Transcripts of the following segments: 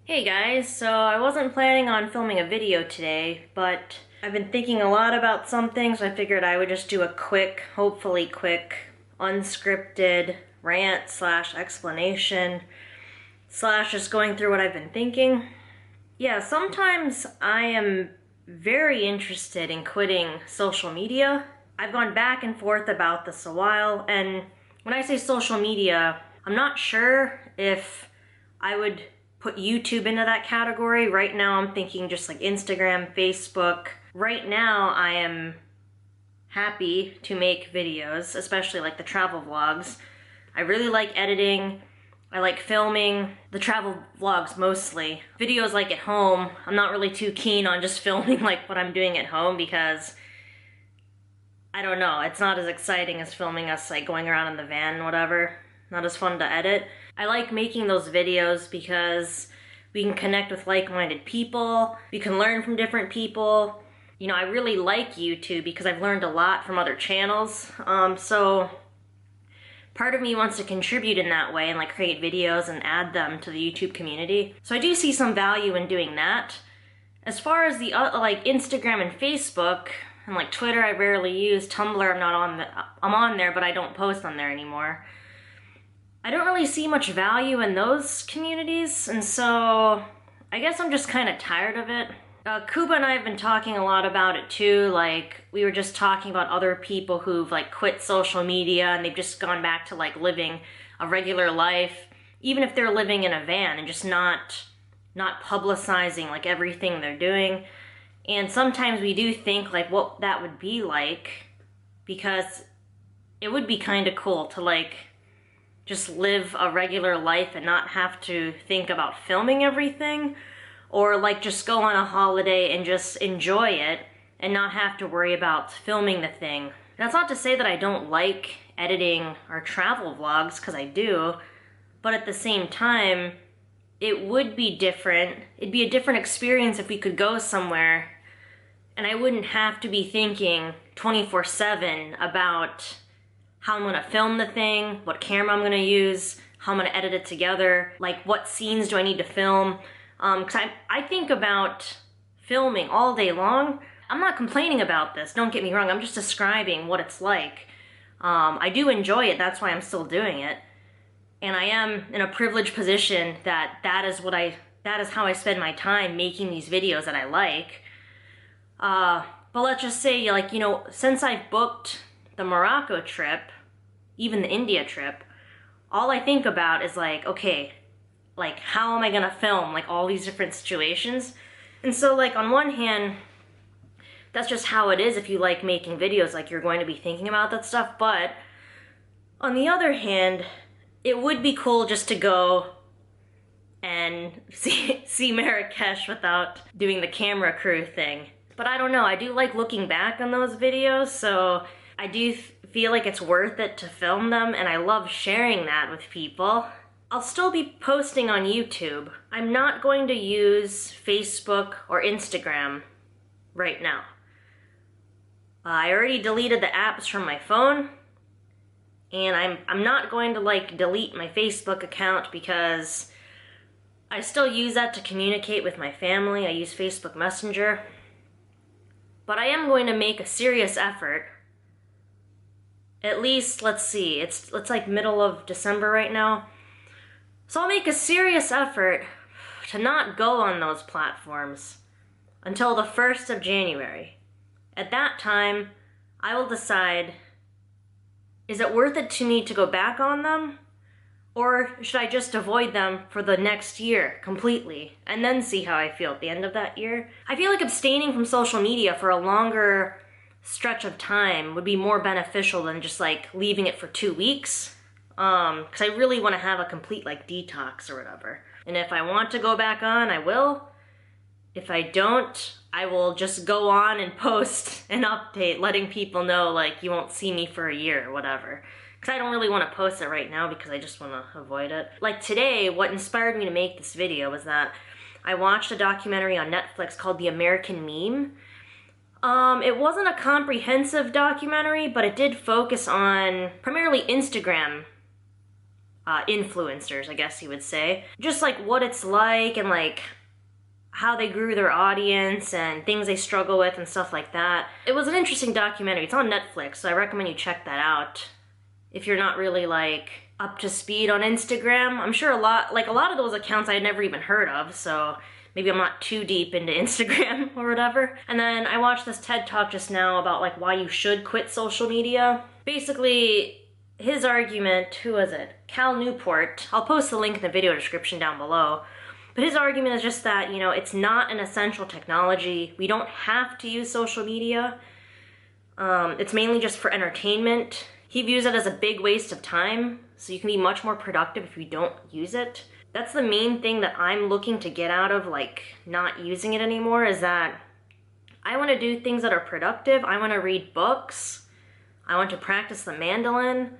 Hey guys, so I wasn't planning on filming a video today, but I've been thinking a lot about something, so I figured I would just do a quick, hopefully quick, unscripted rant slash explanation slash just going through what I've been thinking. Yeah, sometimes I am very interested in quitting social media. I've gone back and forth about this a while, and when I say social media, I'm not sure if I would put YouTube into that category. Right now I'm thinking just like Instagram, Facebook. Right now I am happy to make videos, especially like the travel vlogs. I really like editing. I like filming the travel vlogs mostly. Videos like at home, I'm not really too keen on just filming like what I'm doing at home because I don't know, it's not as exciting as filming us like going around in the van and whatever. Not as fun to edit. I like making those videos because we can connect with like-minded people, we can learn from different people. You know, I really like YouTube because I've learned a lot from other channels. So part of me wants to contribute in that way and like create videos and add them to the YouTube community. So I do see some value in doing that. As far as the like Instagram and Facebook, and like Twitter I rarely use, Tumblr I'm on there, but I don't post on there anymore. I don't really see much value in those communities, and so I guess I'm just kind of tired of it. Kuba and I have been talking a lot about it too. Like, we were just talking about other people who've like quit social media and they've just gone back to like living a regular life, even if they're living in a van and just not publicizing like everything they're doing. And sometimes we do think like what that would be like, because it would be kind of cool to like just live a regular life and not have to think about filming everything, or like just go on a holiday and just enjoy it and not have to worry about filming the thing. That's not to say that I don't like editing our travel vlogs, because I do, but at the same time, it would be different. It'd be a different experience if we could go somewhere and I wouldn't have to be thinking 24/7 about how I'm gonna film the thing, what camera I'm gonna use, how I'm gonna edit it together, like what scenes do I need to film. Cause I think about filming all day long. I'm not complaining about this, don't get me wrong, I'm just describing what it's like. I do enjoy it, that's why I'm still doing it. And I am in a privileged position that is how I spend my time making these videos that I like. But let's just say, like, you know, since I've booked the Morocco trip, even the India trip, all I think about is like, okay, like how am I gonna film like all these different situations? And so like on one hand, that's just how it is if you like making videos, like you're going to be thinking about that stuff. But on the other hand, it would be cool just to go and see Marrakesh without doing the camera crew thing. But I don't know, I do like looking back on those videos, so I do feel like it's worth it to film them, and I love sharing that with people. I'll still be posting on YouTube. I'm not going to use Facebook or Instagram right now. I already deleted the apps from my phone, and I'm not going to like delete my Facebook account because I still use that to communicate with my family. I use Facebook Messenger. But I am going to make a serious effort. At least, let's see, it's like middle of December right now. So I'll make a serious effort to not go on those platforms until the 1st of January. At that time, I will decide, is it worth it to me to go back on them? Or should I just avoid them for the next year completely and then see how I feel at the end of that year? I feel like abstaining from social media for a longer stretch of time would be more beneficial than just like leaving it for 2 weeks. Cause I really want to have a complete like detox or whatever. And if I want to go back on, I will. If I don't, I will just go on and post an update letting people know like you won't see me for a year or whatever. Because I don't really want to post it right now because I just want to avoid it. Like today, what inspired me to make this video was that I watched a documentary on Netflix called The American Meme. It wasn't a comprehensive documentary, but it did focus on primarily Instagram influencers, I guess you would say. Just like what it's like and like how they grew their audience and things they struggle with and stuff like that. It was an interesting documentary. It's on Netflix, so I recommend you check that out if you're not really like up to speed on Instagram. I'm sure a lot of those accounts I had never even heard of, so maybe I'm not too deep into Instagram or whatever. And then I watched this TED Talk just now about like why you should quit social media. Basically, his argument, who was it? Cal Newport. I'll post the link in the video description down below. But his argument is just that, you know, it's not an essential technology. We don't have to use social media. It's mainly just for entertainment. He views it as a big waste of time, so you can be much more productive if you don't use it. That's the main thing that I'm looking to get out of, like, not using it anymore, is that I want to do things that are productive. I want to read books. I want to practice the mandolin.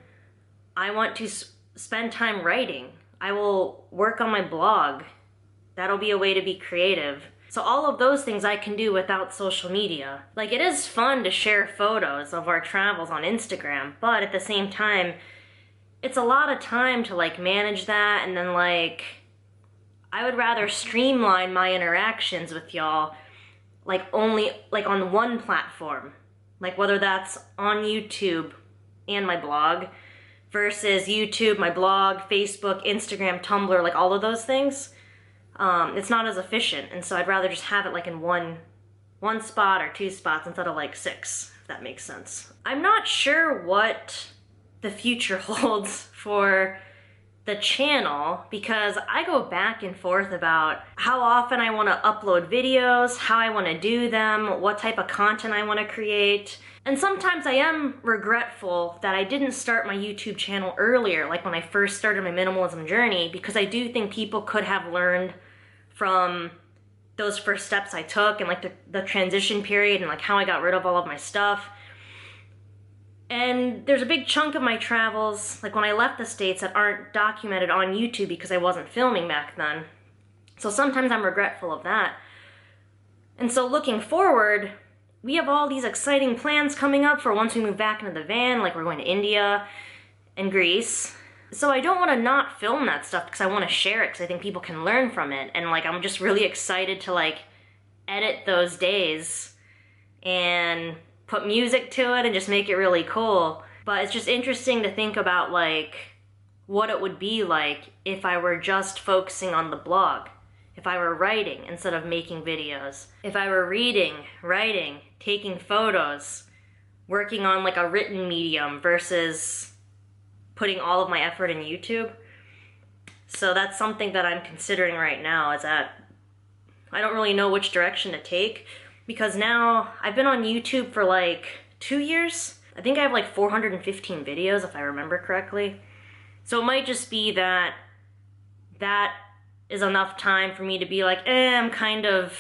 I want to spend time writing. I will work on my blog. That'll be a way to be creative. So all of those things I can do without social media. Like, it is fun to share photos of our travels on Instagram, but at the same time, it's a lot of time to like manage that, and then like, I would rather streamline my interactions with y'all like only like on one platform. Like whether that's on YouTube and my blog versus YouTube, my blog, Facebook, Instagram, Tumblr, like all of those things. It's not as efficient, and so I'd rather just have it like in one spot or 2 spots instead of like 6, if that makes sense. I'm not sure what the future holds for the channel because I go back and forth about how often I want to upload videos, how I want to do them, what type of content I want to create. And sometimes I am regretful that I didn't start my YouTube channel earlier, like when I first started my minimalism journey, because I do think people could have learned from those first steps I took and like the transition period and like how I got rid of all of my stuff. And there's a big chunk of my travels, like when I left the States, that aren't documented on YouTube because I wasn't filming back then. So sometimes I'm regretful of that. And so looking forward, we have all these exciting plans coming up for once we move back into the van, like we're going to India and Greece. So I don't want to not film that stuff because I want to share it because I think people can learn from it. And like, I'm just really excited to like edit those days and put music to it and just make it really cool. But it's just interesting to think about like what it would be like if I were just focusing on the blog, if I were writing instead of making videos, if I were reading, writing, taking photos, working on like a written medium versus putting all of my effort in YouTube. So that's something that I'm considering right now, is that I don't really know which direction to take, because now I've been on YouTube for like 2 years. I think I have like 415 videos if I remember correctly. So it might just be that that is enough time for me to be like, I'm kind of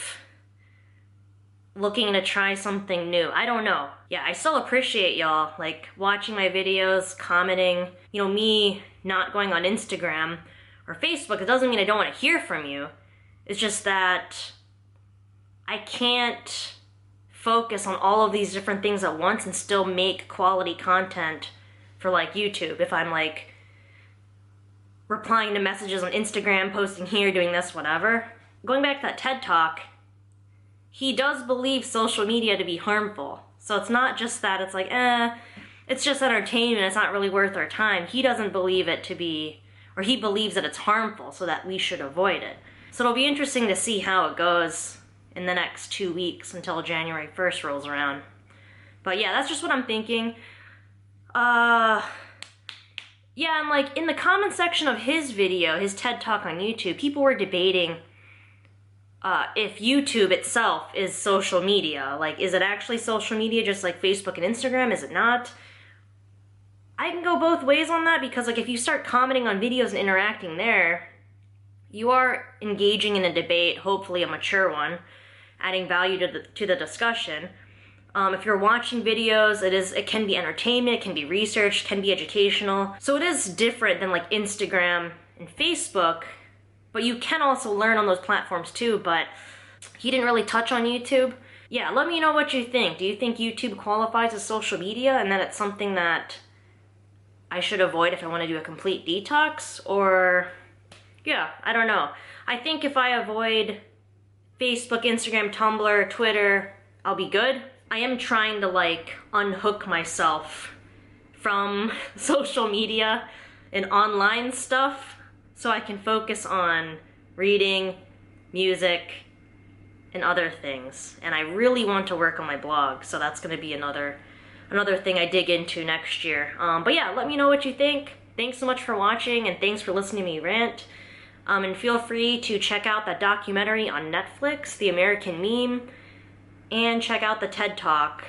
looking to try something new. I don't know. Yeah, I still appreciate y'all like watching my videos, commenting. You know, me not going on Instagram or Facebook, it doesn't mean I don't want to hear from you. It's just that I can't focus on all of these different things at once and still make quality content for like YouTube if I'm like replying to messages on Instagram, posting here, doing this, whatever. Going back to that TED Talk, he does believe social media to be harmful. So it's not just that it's like, it's just entertainment, it's not really worth our time. He doesn't believe it to be, or he believes that it's harmful so that we should avoid it. So it'll be interesting to see how it goes in the next 2 weeks until January 1st rolls around. But yeah, that's just what I'm thinking. Yeah, and like in the comment section of his video, his TED Talk on YouTube, people were debating if YouTube itself is social media. Like, is it actually social media just like Facebook and Instagram? Is it not? I can go both ways on that, because like if you start commenting on videos and interacting there, you are engaging in a debate, hopefully a mature one, adding value to the discussion. If you're watching videos, it can be entertainment, it can be research, it can be educational. So it is different than like Instagram and Facebook, but you can also learn on those platforms too. But he didn't really touch on YouTube. Yeah, let me know what you think. Do you think YouTube qualifies as social media and that it's something that I should avoid if I want to do a complete detox, or yeah, I don't know. I think if I avoid Facebook, Instagram, Tumblr, Twitter, I'll be good. I am trying to like unhook myself from social media and online stuff so I can focus on reading, music, and other things. And I really want to work on my blog, so that's gonna be another thing I dig into next year. But yeah, let me know what you think. Thanks so much for watching, and thanks for listening to me rant. And feel free to check out that documentary on Netflix, The American Meme, and check out the TED Talk.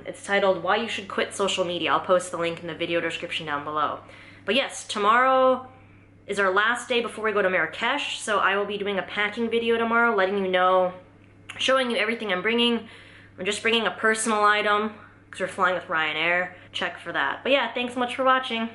It's titled Why You Should Quit Social Media. I'll post the link in the video description down below. But yes, tomorrow is our last day before we go to Marrakesh, so I will be doing a packing video tomorrow, letting you know, showing you everything I'm bringing. I'm just bringing a personal item, because we're flying with Ryanair. Check for that. But yeah, thanks so much for watching.